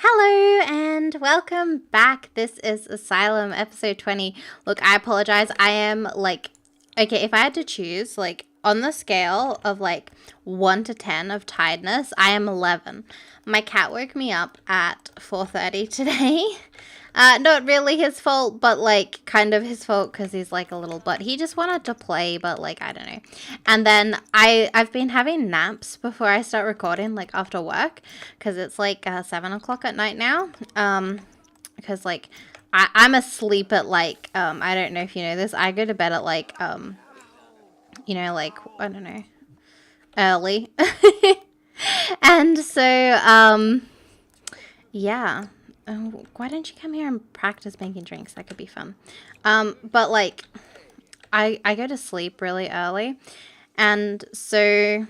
Hello and welcome back. This is Asylum episode 20. Look, I apologize. I am okay, if I had to choose, on the scale of 1 to 10 of tiredness, I am 11. My cat woke me up at 4:30 today. Not really his fault, but kind of his fault because he's a little butt. He just wanted to play, but I don't know. And then I've been having naps before I start recording, after work, because it's 7 o'clock at night now. Because I'm asleep at I don't know if you know this. I go to bed at I don't know, early. And so yeah. Oh, why don't you come here and practice making drinks? That could be fun. But I go to sleep really early, and so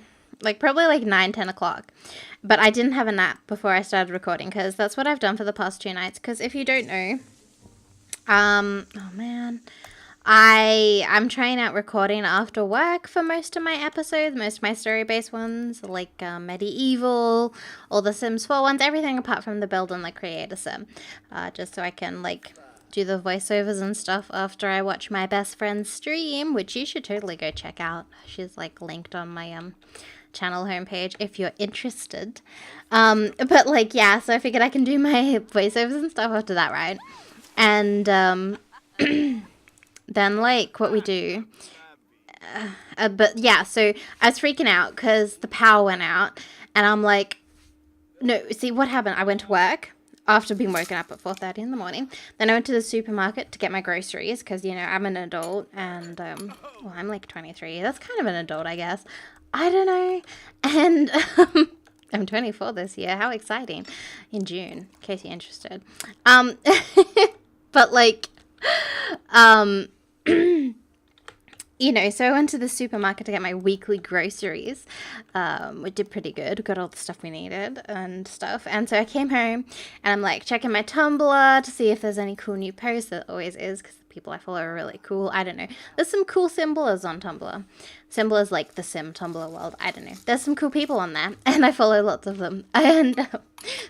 probably 9, 10 o'clock. But I didn't have a nap before I started recording because that's what I've done for the past 2 nights. Because if you don't know, oh man, I'm trying out recording after work for most of my episodes, most of my story-based ones, Medieval, all the Sims 4 ones, everything apart from the build and the creator sim, just so I can do the voiceovers and stuff after I watch my best friend's stream, which you should totally go check out. She's linked on my channel homepage if you're interested. But yeah, so I figured I can do my voiceovers and stuff after that, right? And then what we do, but yeah, so I was freaking out because the power went out, and I'm no, see what happened, I went to work after being woken up at 4:30 in the morning. Then I went to the supermarket to get my groceries because, I'm an adult, and well, I'm 23, that's kind of an adult, I guess, I don't know, and I'm 24 this year, how exciting, in June, in case you're interested, but so I went to the supermarket to get my weekly groceries. We did pretty good. Got all the stuff we needed and stuff. And so I came home and I'm checking my Tumblr to see if there's any cool new posts. There always is because the people I follow are really cool. I don't know. There's some cool symbols on Tumblr. Symbols the Sim Tumblr world. I don't know. There's some cool people on there and I follow lots of them. And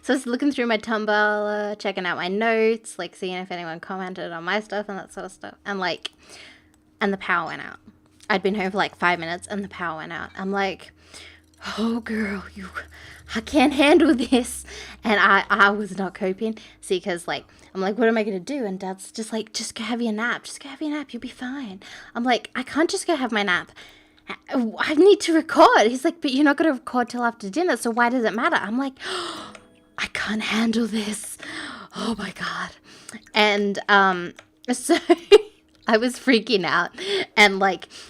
so I was looking through my Tumblr, checking out my notes, seeing if anyone commented on my stuff and that sort of stuff. And the power went out. I'd been home for 5 minutes and the power went out. I'm oh girl, I can't handle this. And I was not coping. See, because I'm what am I going to do? And Dad's just just go have your nap. Just go have your nap. You'll be fine. I'm I can't just go have my nap. I need to record. He's but you're not going to record till after dinner. So why does it matter? I'm I can't handle this. Oh my God. And so I was freaking out and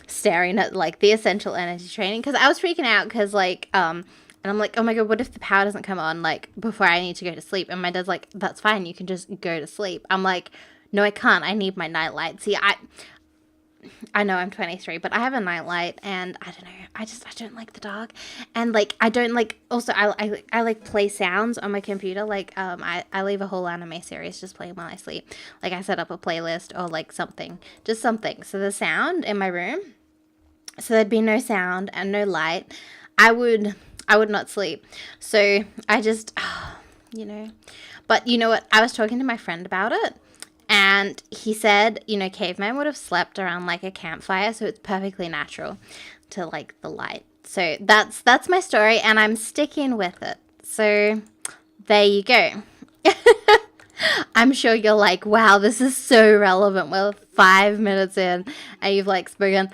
staring at the essential energy training because I was freaking out because and I'm oh my God, what if the power doesn't come on before I need to go to sleep? And my dad's that's fine, you can just go to sleep. I'm no, I can't. I need my nightlight. See, I know I'm 23, but I have a nightlight, and I don't know. I don't like the dark, and I don't Also, I play sounds on my computer. I leave a whole anime series just playing while I sleep. I set up a playlist or something, just something. So the sound in my room, so there'd be no sound and no light. I would not sleep. So I just, But you know what? I was talking to my friend about it. And he said, cavemen would have slept around a campfire, so it's perfectly natural to the light. So that's my story, and I'm sticking with it. So there you go. I'm sure you're wow, this is so relevant. We're 5 minutes in, and you've spoken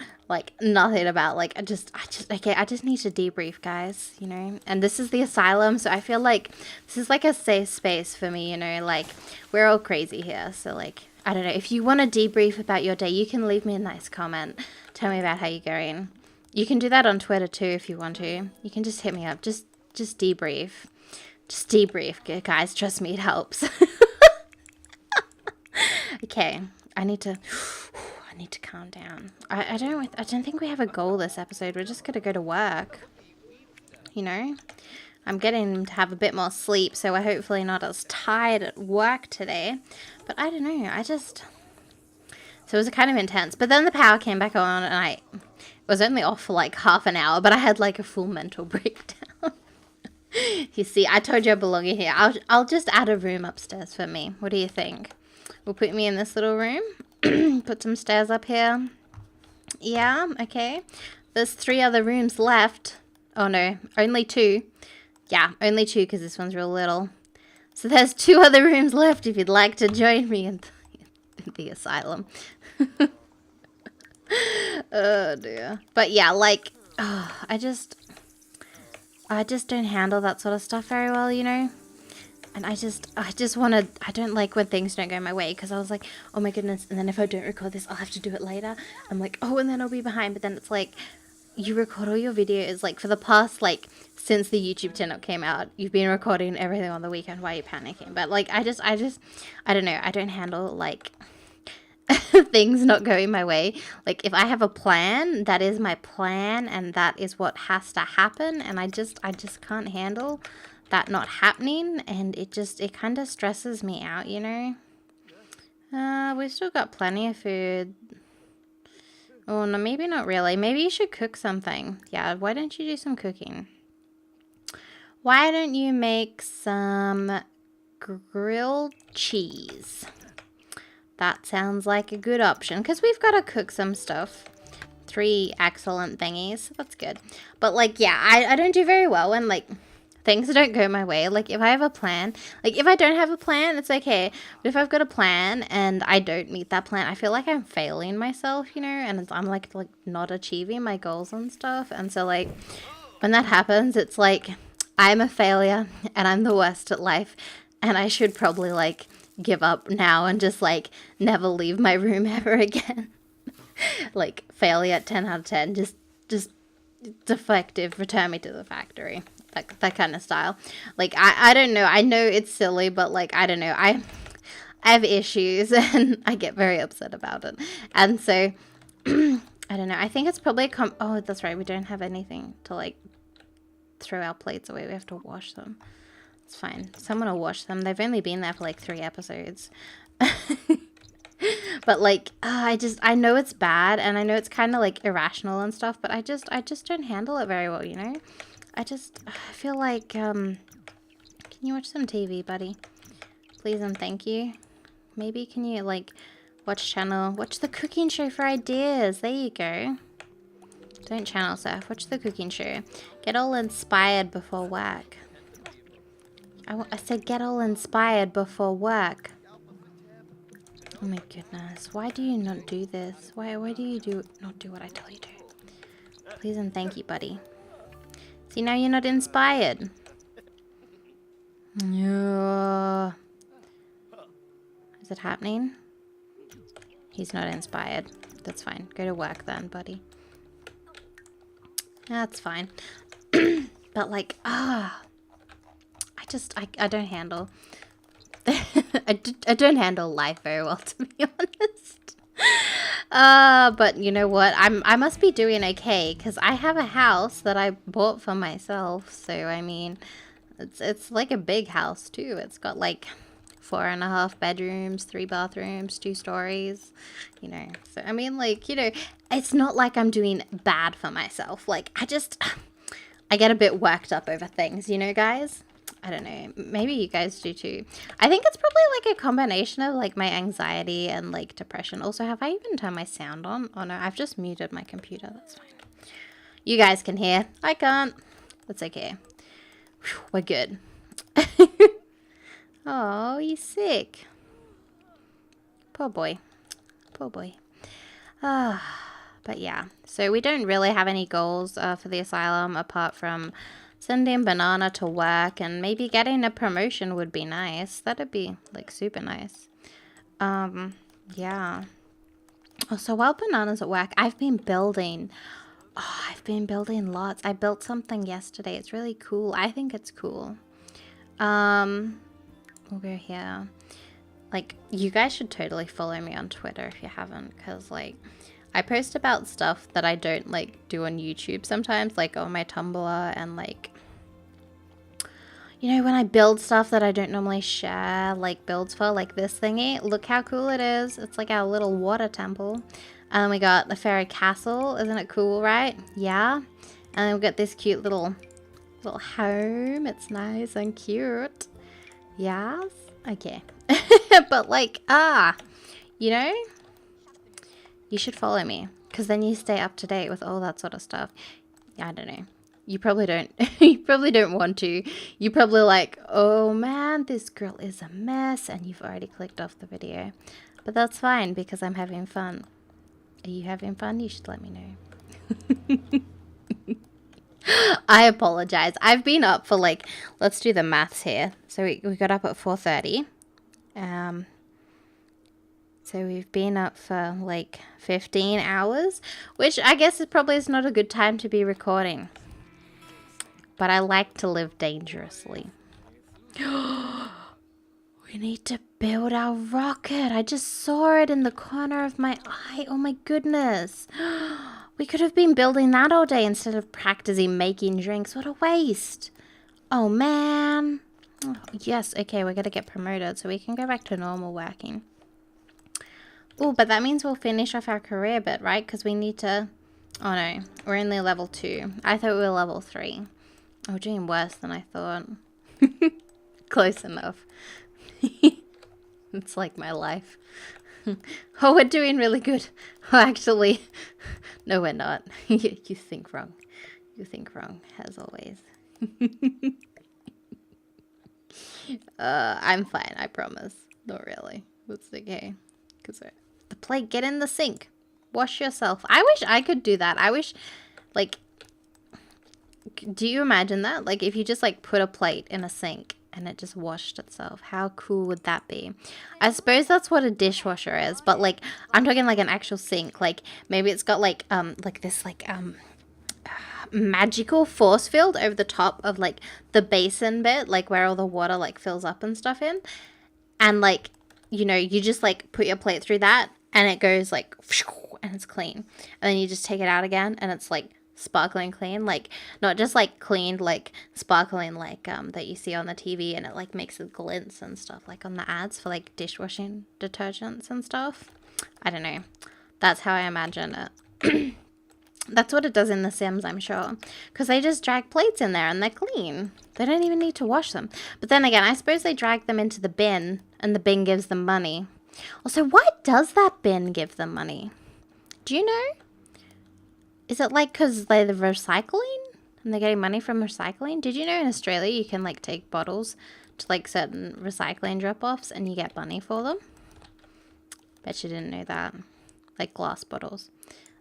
nothing about I just need to debrief, guys, and this is the asylum, so I feel this is a safe space for me, we're all crazy here, so I don't know, if you want to debrief about your day, you can leave me a nice comment, tell me about how you're going. You can do that on Twitter too if you want to. You can just hit me up, just debrief, guys, trust me, it helps. Okay, I need to calm down. I don't think we have a goal this episode. We're just gonna go to work. I'm getting to have a bit more sleep, so we're hopefully not as tired at work today. But I don't know. So it was kind of intense. But then the power came back on, and it was only off for half an hour, but I had a full mental breakdown. You see, I told you I belong in here. I'll just add a room upstairs for me. What do you think? We'll put me in this little room. Put some stairs up here. Yeah, okay. There's 3 other rooms left. Oh no, only 2. Yeah, only 2 because this one's real little. So there's 2 other rooms left if you'd like to join me in the asylum. Oh dear. But yeah, like, oh, I just don't handle that sort of stuff very well, you know? And I just want to, I don't like when things don't go my way, because I was like, oh my goodness, and then if I don't record this, I'll have to do it later. I'm like, oh, and then I'll be behind. But then it's like, you record all your videos, like, for the past, like, since the YouTube channel came out, you've been recording everything on the weekend. Why are you panicking? But, like, I don't know, I don't handle, like, things not going my way. Like, if I have a plan, that is my plan, and that is what has to happen, and I just can't handle that not happening, and it kind of stresses me out, you know? We've still got plenty of food. Oh, no, maybe not really. Maybe you should cook something. Yeah, why don't you do some cooking? Why don't you make some grilled cheese? That sounds like a good option, because we've got to cook some stuff. 3 excellent thingies. That's good. But, like, yeah, I don't do very well when, like, things don't go my way. Like, if I have a plan, like, if I don't have a plan, it's okay. But if I've got a plan and I don't meet that plan, I feel like I'm failing myself, you know? And I'm, like not achieving my goals and stuff. And so, like, when that happens, it's like, I'm a failure and I'm the worst at life. And I should probably, like, give up now and just, like, never leave my room ever again. Like, failure 10 out of 10. Just defective, return me to the factory. That kind of style. Like, I don't know. I know it's silly, but, like, I don't know. I have issues and I get very upset about it. And so, I don't know. I think it's probably oh, that's right. We don't have anything to, like, throw our plates away. We have to wash them. It's fine. Someone will wash them. They've only been there for, like, 3 episodes. But, like, I know it's bad, and I know it's kind of, like, irrational and stuff, but I just don't handle it very well, you know? I feel like, can you watch some TV, buddy? Please and thank you. Maybe can you, like, watch the cooking show for ideas. There you go. Don't channel surf. Watch the cooking show. Get all inspired before work. I said get all inspired before work. Oh my goodness. Why do you not do this? Why do you not do what I tell you to? Please and thank you, buddy. See, now you're not inspired. Yeah. Is it happening? He's not inspired. That's fine. Go to work then, buddy. That's fine. But, like, I don't handle I don't handle life very well, to be honest. But you know what? I must be doing okay, because I have a house that I bought for myself. So I mean, it's like a big house too. It's got like 4.5 bedrooms, 3 bathrooms, 2 stories. You know, so I mean, like, you know, it's not like I'm doing bad for myself. Like, I get a bit worked up over things, you know, guys. I don't know. Maybe you guys do too. I think it's probably like a combination of like my anxiety and like depression. Also, have I even turned my sound on? Oh no, I've just muted my computer. That's fine. You guys can hear. I can't. That's okay. Whew, we're good. Oh, he's sick. Poor boy. Poor boy. But yeah. So we don't really have any goals for the asylum apart from sending Banana to work, and maybe getting a promotion would be nice. That'd be, like, super nice. Yeah. Oh, so while Banana's at work, I've been building. Oh, I've been building lots. I built something yesterday. It's really cool. I think it's cool. We'll go here. Like, you guys should totally follow me on Twitter if you haven't, because, like, I post about stuff that I don't, like, do on YouTube sometimes, like, on my Tumblr, and, like, you know, when I build stuff that I don't normally share, like, builds for, like this thingy. Look how cool it is. It's like our little water temple. And we got the fairy castle. Isn't it cool, right? Yeah. And then we got this cute little Little home. It's nice and cute. Yes. Okay. But like, you know, you should follow me because then you stay up to date with all that sort of stuff. Yeah, I don't know. You probably don't. You probably don't want to. You probably like, oh man, this girl is a mess, and you've already clicked off the video. But that's fine because I'm having fun. Are you having fun? You should let me know. I apologize. I've been up for like, let's do the maths here. So we got up at 4:30. So we've been up for like 15 hours, which I guess is not a good time to be recording. But I like to live dangerously. We need to build our rocket. I just saw it in the corner of my eye. Oh my goodness. We could have been building that all day instead of practicing making drinks. What a waste. Oh man. Oh, yes, okay, we're going to get promoted so we can go back to normal working. Oh, but that means we'll finish off our career bit, right? Because we need to... Oh no, we're only level 2. I thought we were level 3. Oh, we're doing worse than I thought. Close enough. It's like my life. Oh, we're doing really good. Oh, actually, no, we're not. You think wrong. You think wrong, as always. I'm fine, I promise. Not really. It's okay. Because the plate, get in the sink. Wash yourself. I wish I could do that. I wish, like, do you imagine that? Like, if you just, like, put a plate in a sink and it just washed itself. How cool would that be? I suppose that's what a dishwasher is. But, like, I'm talking, like, an actual sink. Like, maybe it's got, like this, magical force field over the top of, like, the basin bit. Like, where all the water, like, fills up and stuff in. And, like, you know, you just, like, put your plate through that. And it goes, like, and it's clean. And then you just take it out again. And it's, like, sparkling clean, like not just like cleaned, like sparkling, like that you see on the TV, and it like makes it glints and stuff, like on the ads for like dishwashing detergents and stuff. I don't know, that's how I imagine it. That's what it does in The Sims, I'm sure, because they just drag plates in there and they're clean. They don't even need to wash them. But then again, I suppose they drag them into the bin and the bin gives them money. Also, why does that bin give them money? Do you know? Is it like because they're recycling and they're getting money from recycling? Did you know in Australia you can like take bottles to like certain recycling drop-offs and you get money for them? Bet you didn't know that. Like glass bottles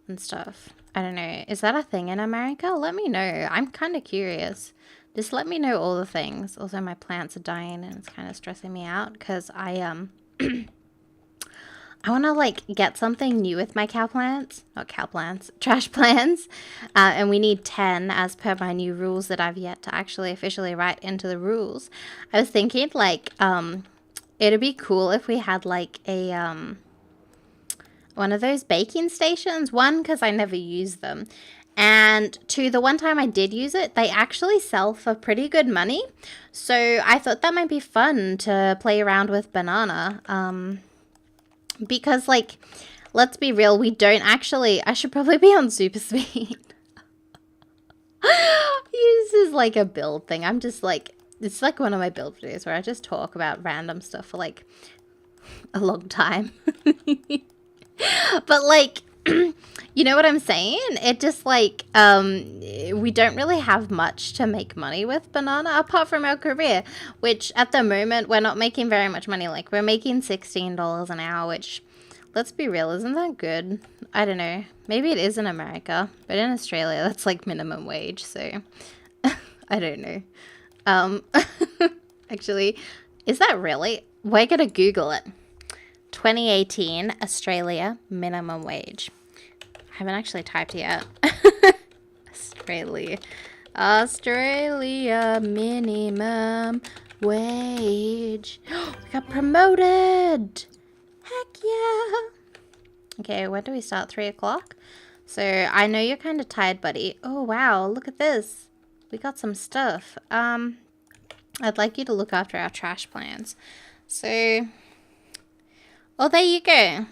and stuff. I don't know. Is that a thing in America? Let me know. I'm kind of curious. Just let me know all the things. Also, my plants are dying and it's kind of stressing me out because I want to, like, get something new with my trash plants. And we need 10 as per my new rules that I've yet to actually officially write into the rules. I was thinking, like, it'd be cool if we had, like, a, one of those baking stations. One, because I never use them. And two, the one time I did use it, they actually sell for pretty good money. So I thought that might be fun to play around with Banana. Because, like, let's be real, we don't actually... I should probably be on super speed. This is, like, a build thing. I'm just, like... It's, like, one of my build videos where I just talk about random stuff for, like, a long time. But, like, you know what I'm saying? It just, like, we don't really have much to make money with Banana, apart from our career, which at the moment, we're not making very much money. Like, we're making $16 an hour, which, let's be real, isn't that good? I don't know. Maybe it is in America, but in Australia, that's, like, minimum wage, so I don't know. Actually, is that really? We're gonna Google it. 2018 Australia minimum wage. I haven't actually typed it yet. Australia minimum wage. We got promoted. Heck yeah. Okay, when do we start? 3 o'clock? So I know you're kind of tired, buddy. Oh wow, look at this. We got some stuff. I'd like you to look after our trash plans. So, oh, there you go.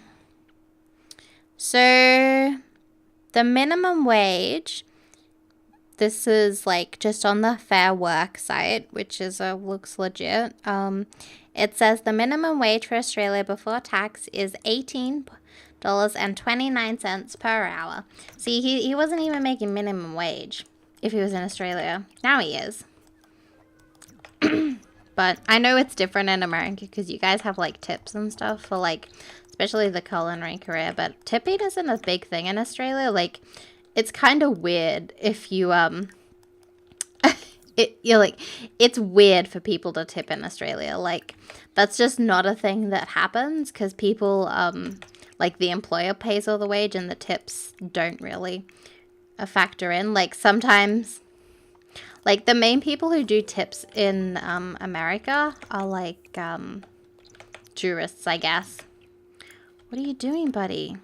So the minimum wage This is like just on the Fair Work site, which is looks legit. It says the minimum wage for Australia before tax is $18.29 per hour. See, he wasn't even making minimum wage if he was in Australia. Now he is. But I know it's different in America because you guys have like tips and stuff for like, especially the culinary career. But tipping isn't a big thing in Australia. Like, it's kind of weird if you you're like, it's weird for people to tip in Australia. Like, that's just not a thing that happens because people like the employer pays all the wage and the tips don't really factor in. Like sometimes. Like, the main people who do tips in America are, like, tourists, I guess. What are you doing, buddy?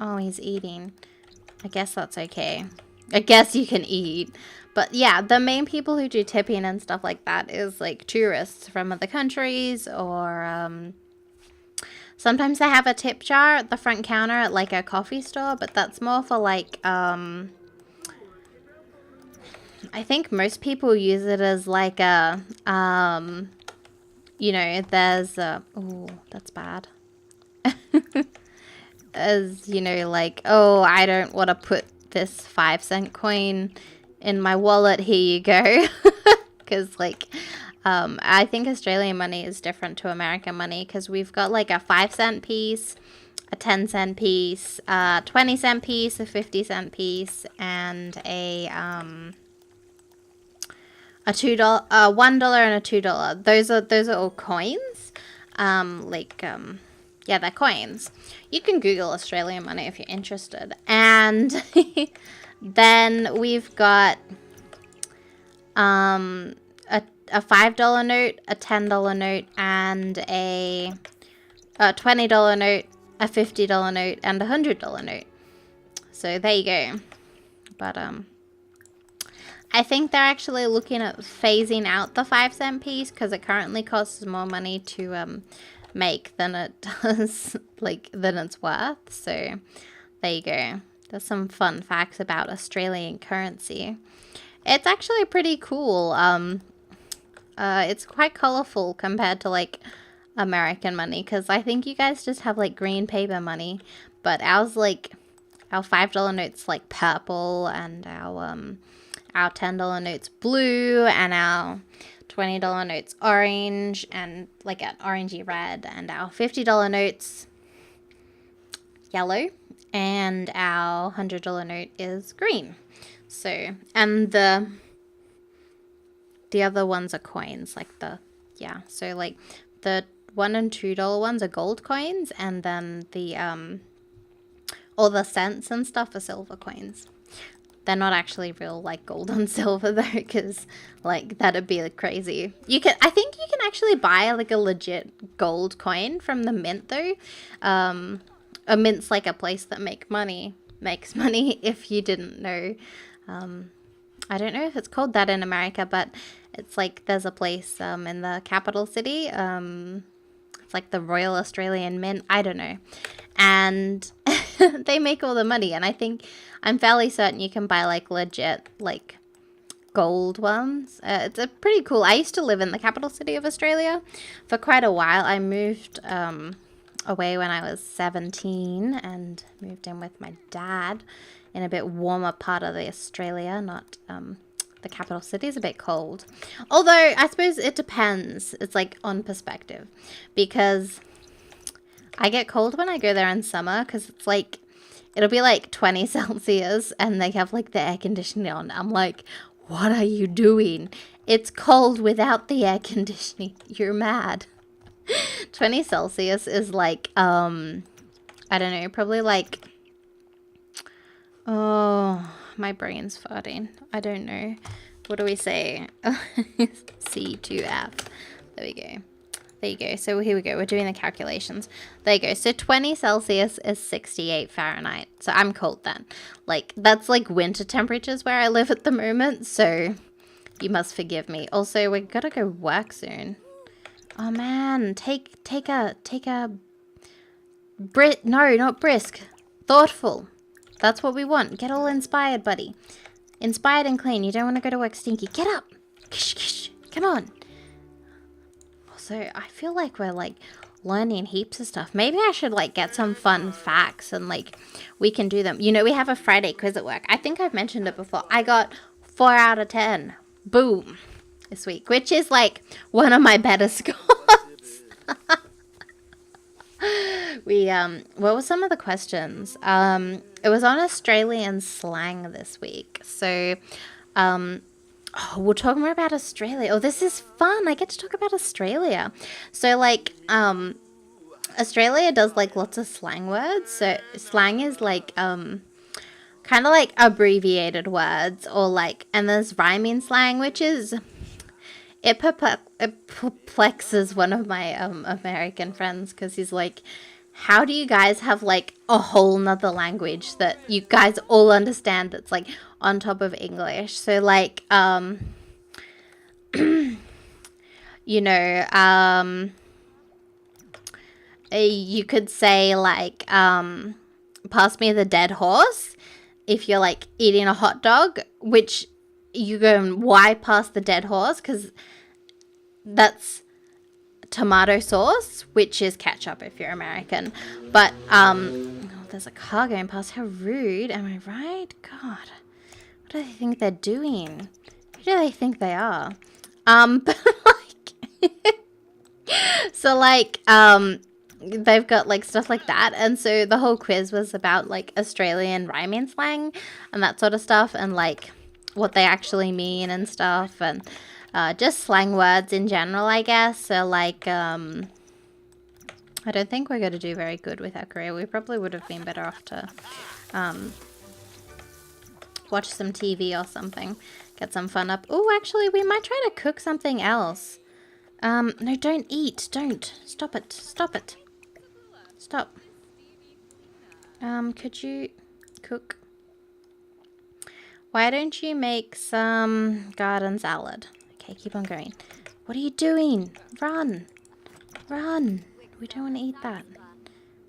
Oh, he's eating. I guess that's okay. I guess you can eat. But, yeah, the main people who do tipping and stuff like that is, like, tourists from other countries or, sometimes they have a tip jar at the front counter at, like, a coffee store. But that's more for, like, I think most people use it as like a, you know, there's a, oh, that's bad. As, you know, like, oh, I don't want to put this 5-cent coin in my wallet. Here you go. Because, like, I think Australian money is different to American money because we've got like a 5-cent piece, a 10-cent piece, a 20-cent piece, a 50-cent piece, and a $1 and a $2. Those are all coins. Yeah, they're coins. You can Google Australian money if you're interested. And then we've got a $5 note, a $10 note, and a $20 note, a $50 note, and a $100 note. So there you go. But I think they're actually looking at phasing out the 5-cent piece because it currently costs more money to make than it does, like, than it's worth. So there you go. There's some fun facts about Australian currency. It's actually pretty cool. It's quite colorful compared to like American money because I think you guys just have like green paper money, but ours, like, our $5 note's like purple, and our $10 note's blue, and our $20 note's orange, and like an orangey red, and our $50 note's yellow, and our $100 note is green. So, and the other ones are coins, like yeah, so like the $1 and $2 ones are gold coins, and then the all the cents and stuff are silver coins. They're not actually real, like, gold and silver, though, because, like, that'd be, like, crazy. I think you can actually buy, like, a legit gold coin from the mint, though. A mint's, like, a place that makes money, if you didn't know. I don't know if it's called that in America, but it's, like, there's a place in the capital city. It's, like, the Royal Australian Mint. I don't know. And they make all the money, and I'm fairly certain you can buy, like, legit, like, gold ones. It's a pretty cool. I used to live in the capital city of Australia for quite a while. I moved away when I was 17 and moved in with my dad in a bit warmer part of the Australia, not the capital city is a bit cold. Although I suppose it depends. It's like on perspective, because I get cold when I go there in summer because it's like, it'll be like 20 Celsius and they have like the air conditioning on. I'm like, what are you doing? It's cold without the air conditioning. You're mad. 20 Celsius is like, I don't know, probably like, oh, my brain's farting. I don't know. What do we say? C2F. There we go. There you go. So here we go. We're doing the calculations. There you go. So 20 Celsius is 68 Fahrenheit. So I'm cold then. Like, that's like winter temperatures where I live at the moment. So you must forgive me. Also, we gotta go work soon. Oh man, take a no, not brisk. Thoughtful. That's what we want. Get all inspired, buddy. Inspired and clean. You don't want to go to work stinky. Get up. Kish, kish. Come on. Also, I feel like we're like learning heaps of stuff. Maybe I should like get some fun facts and like we can do them. You know, we have a Friday quiz at work. I think I've mentioned it before. I got 4 out of 10. Boom. This week, which is like one of my better scores. What were some of the questions? It was on Australian slang this week. So, we'll talk more about Australia. Oh, this is fun. I get to talk about Australia. So, like, Australia does, like, lots of slang words. So, slang is, like, kind of like abbreviated words or, like, and there's rhyming slang, which is... It perplexes one of my American friends because he's like, how do you guys have like a whole nother language that you guys all understand that's like on top of English? So like, you know, you could say like, pass me the dead horse if you're like eating a hot dog, which you go, why pass the dead horse? Because that's tomato sauce, which is ketchup if you're American. But oh, there's a car going past. How rude. Am I right? God. What do they think they're doing? Who do they think they are? But like so like they've got like stuff like that, and so the whole quiz was about like Australian rhyming slang and that sort of stuff, and like what they actually mean and stuff, and just slang words in general, I guess. So like I don't think we're going to do very good with our career. We probably would have been better off to watch some TV or something, get some fun up. Oh, actually we might try to cook something else. No, don't eat. Don't. Stop it. Stop it. Stop. Could you cook? Why don't you make some garden salad? Okay, keep on going. What are you doing? Run. Run. We don't want to eat that.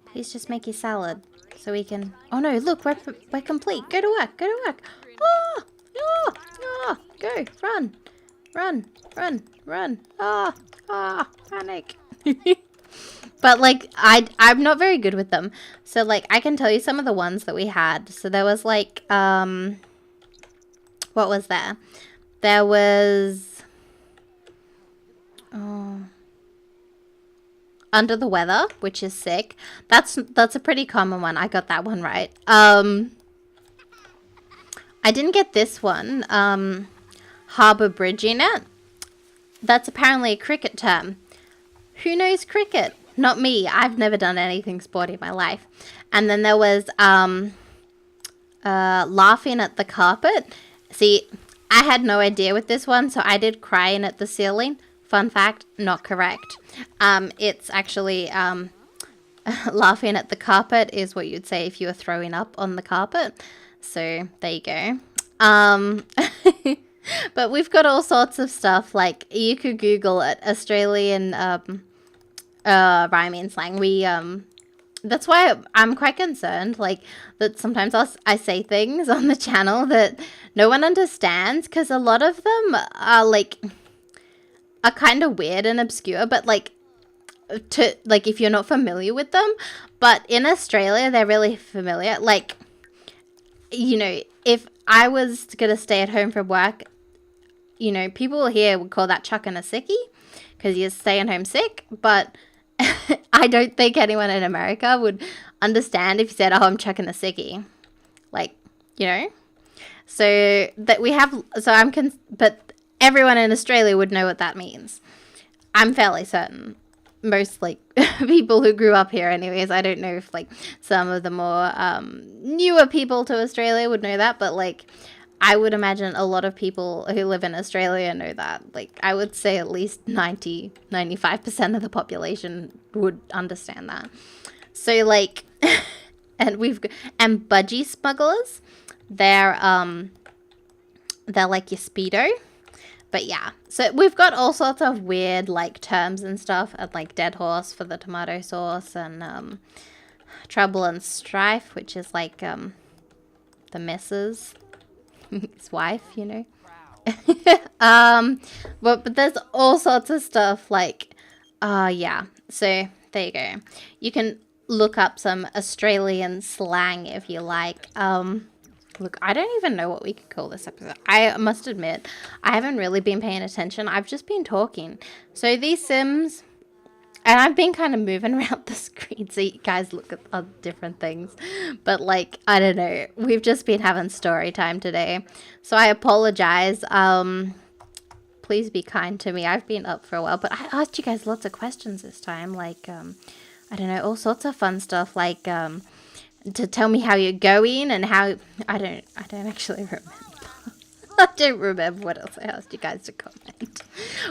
Please just make your salad so we can... Oh no, look, we're complete. Go to work. Go to work. Oh, oh, oh. Go. Run. Run. Run. Run. Ah, ah, panic. But like, I'm not very good with them. So like, I can tell you some of the ones that we had. So there was like, what was there? There was, oh, under the weather, which is sick. That's a pretty common one. I got that one right. I didn't get this one. Harbour bridging it. That's apparently a cricket term. Who knows cricket? Not me. I've never done anything sporty in my life. And then there was laughing at the carpet. See, I had no idea with this one, so I did crying at the ceiling. Fun fact, not correct. It's actually laughing at the carpet is what you'd say if you were throwing up on the carpet. So there you go. But we've got all sorts of stuff. Like you could Google it, Australian rhyming slang. We that's why I'm quite concerned, like, that sometimes I say things on the channel that no one understands, because a lot of them are, like, are kind of weird and obscure, but, like, if you're not familiar with them, but in Australia, they're really familiar. Like, you know, if I was going to stay at home from work, you know, people here would call that chucking a sickie, because you're staying home sick, but... I don't think anyone in America would understand if you said, oh, I'm chucking a sickie. Like, you know? So that we have, but everyone in Australia would know what that means. I'm fairly certain. Most, like, people who grew up here anyways. I don't know if, like, some of the more newer people to Australia would know that, but, like, I would imagine a lot of people who live in Australia know that. Like, I would say at least 95% of the population would understand that. So, like, and budgie smugglers, they're like your Speedo. But yeah, so we've got all sorts of weird, like, terms and stuff, and, like, dead horse for the tomato sauce, and trouble and strife, which is like the missus. his wife, you know. But there's all sorts of stuff like, yeah. So there you go. You can look up some Australian slang if you like. Look, I don't even know what we could call this episode. I must admit, I haven't really been paying attention. I've just been talking. So these Sims, and I've been kind of moving around the screen so you guys look at different things. But like, I don't know. We've just been having story time today. So I apologize. Please be kind to me. I've been up for a while. But I asked you guys lots of questions this time. Like, I don't know, all sorts of fun stuff. Like, to tell me how you're going and how... I don't actually remember. I don't remember what else I asked you guys to comment.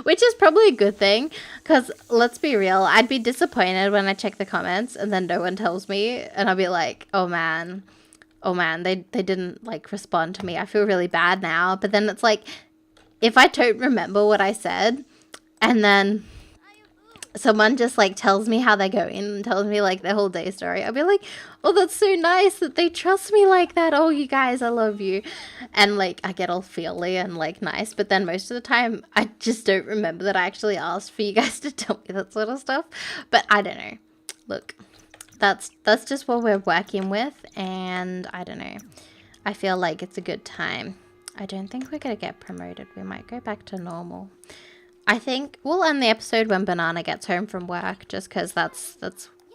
Which is probably a good thing, because let's be real, I'd be disappointed when I check the comments and then no one tells me, and I'll be like, oh man, they didn't like respond to me. I feel really bad now. But then it's like, if I don't remember what I said, and then someone just like tells me how they're going and tells me like their whole day story, I'll be like, oh, that's so nice that they trust me like that. Oh, you guys, I love you. And like, I get all feely and like nice, but then most of the time I just don't remember that I actually asked for you guys to tell me that sort of stuff. But I don't know. Look, that's just what we're working with, and I don't know. I feel like it's a good time. I don't think we're gonna get promoted. We might go back to normal. I think we'll end the episode when Banana gets home from work, just because that's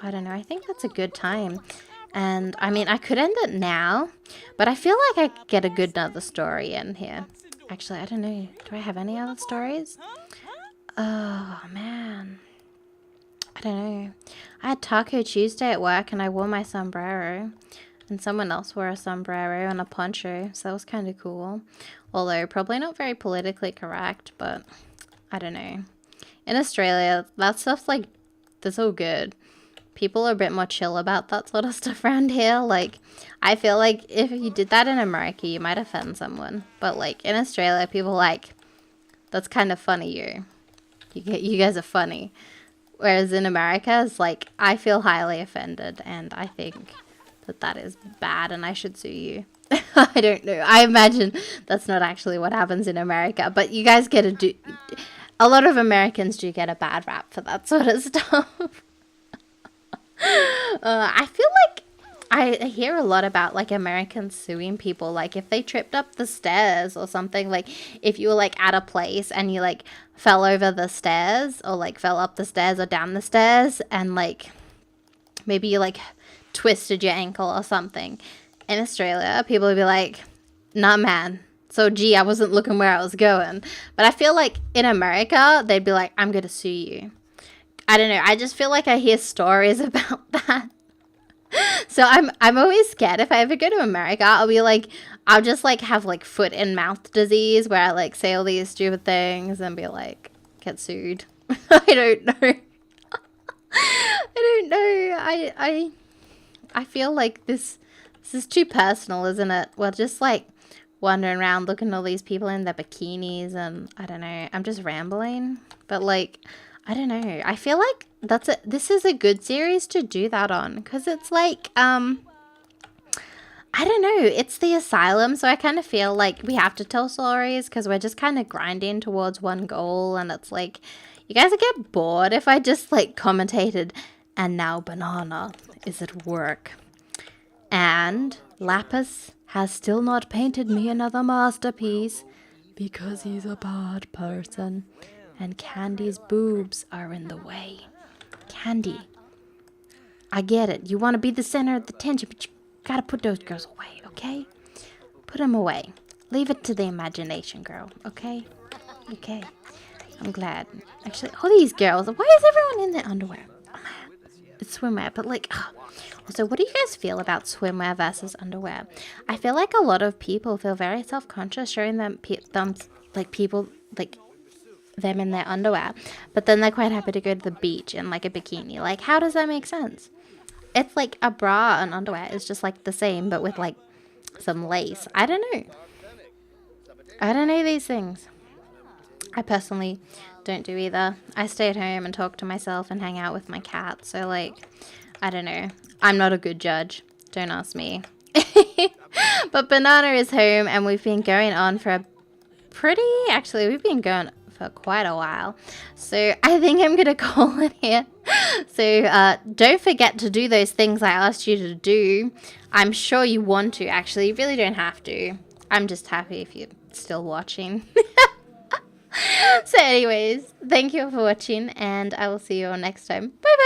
I don't know, I think that's a good time. And I mean, I could end it now, but I feel like I could get a good another story in here. Actually, I don't know. Do I have any other stories? Oh, man. I don't know. I had Taco Tuesday at work and I wore my sombrero. And someone else wore a sombrero and a poncho, so that was kind of cool. Although, probably not very politically correct, but I don't know. In Australia, that stuff's like, that's all good. People are a bit more chill about that sort of stuff around here. Like, I feel like if you did that in America, you might offend someone. But like, in Australia, people are like, that's kind of funny, you guys are funny. Whereas in America, it's like, I feel highly offended, and I think that is bad and I should sue you. I don't know. I imagine that's not actually what happens in America, but you guys get a lot of Americans do get a bad rap for that sort of stuff. I feel like I hear a lot about like Americans suing people, like if they tripped up the stairs or something, like if you were like at a place and you like fell over the stairs or like fell up the stairs or down the stairs and like maybe you like twisted your ankle or something. In Australia, people would be like, nah, man. So, gee, I wasn't looking where I was going. But I feel like in America, they'd be like, I'm going to sue you. I don't know. I just feel like I hear stories about that. So I'm always scared. If I ever go to America, I'll be like, I'll just like have like foot and mouth disease where I like say all these stupid things and be like, get sued. I don't know. I don't know. I feel like this is too personal, isn't it? We're just like wandering around looking at all these people in their bikinis and I don't know. I'm just rambling. But like, I don't know. I feel like this is a good series to do that on because it's like, I don't know. It's the Asylum. So I kind of feel like we have to tell stories because we're just kind of grinding towards one goal. And it's like, you guys would get bored if I just like commentated, and now Banana is at work. And Lapis has still not painted me another masterpiece because he's a bad person. And Candy's boobs are in the way. Candy, I get it. You want to be the center of the attention, but you gotta put those girls away, okay? Put them away. Leave it to the imagination, girl, okay? Okay. I'm glad. Actually, all these girls, why is everyone in their underwear? Oh, man. It's swimwear, but like, also, what do you guys feel about swimwear versus underwear? I feel like a lot of people feel very self-conscious showing them people like them in their underwear, but then they're quite happy to go to the beach in like a bikini. Like, how does that make sense? It's like a bra and underwear is just like the same, but with like some lace. I don't know. I don't know these things. I personally don't do either. I stay at home and talk to myself and hang out with my cat. So like, I don't know. I'm not a good judge. Don't ask me. But Banana is home, and we've been going on for a actually, we've been going for quite a while. So I think I'm going to call it here. So don't forget to do those things I asked you to do. I'm sure you want to, actually. You really don't have to. I'm just happy if you're still watching. So anyways, thank you for watching, and I will see you all next time. Bye bye.